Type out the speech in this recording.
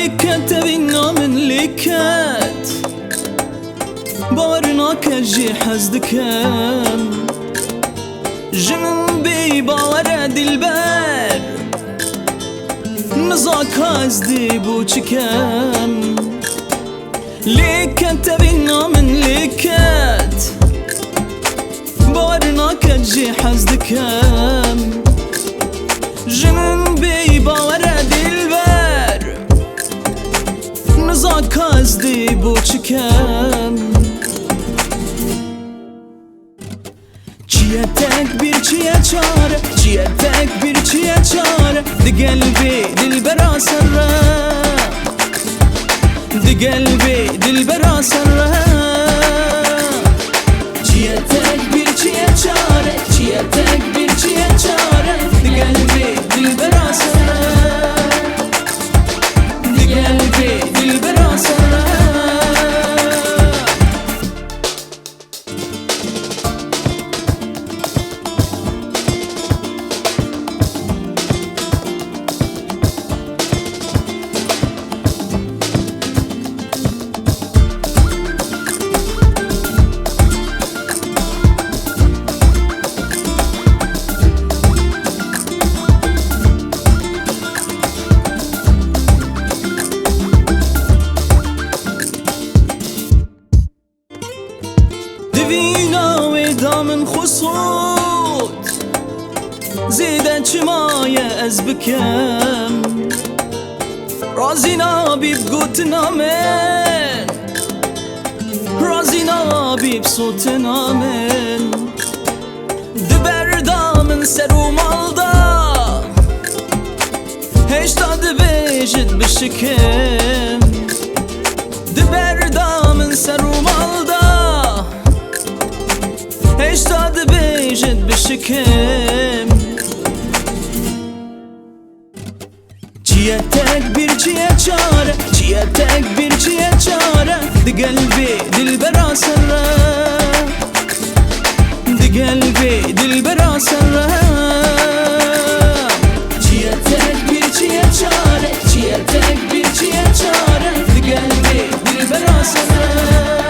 ليكت بينا من ليكت باورناك جي حزدكم جنن بي باور دلبر نزاك هزدي بوچكم ليكت بينا من ليكت باورناك جي حزدكم جنن بي باور دلبر نزاك هزدي بوچكم چیه تکبیر چیه چاره چیه تکبیر چیه چاره دی قلبي دلبرا سره دی قلبي دلبرا سره چیه تکبیر چیه چاره چیه تکبیر چیه چاره دی قلبي دلبرا سره دی قلبي دلبرا سره دوینا و دامن خصوت زیده چمایه از بکم رازی نابی بگوت نامن رازی نابی بصوت نامن دبر دامن سر و مالدا هشتا دبیجت بشکم دبر دامن سر و مالدا هشتا دبیجت بشکم چیه تکبیر چیه چاره چیه تکبیر چیه چاره دی قلبي دلبرا سره دی قلبي دلبرا سره چیه تکبیر چیه چاره چیه تکبیر چیه چاره دی قلبي دلبرا سره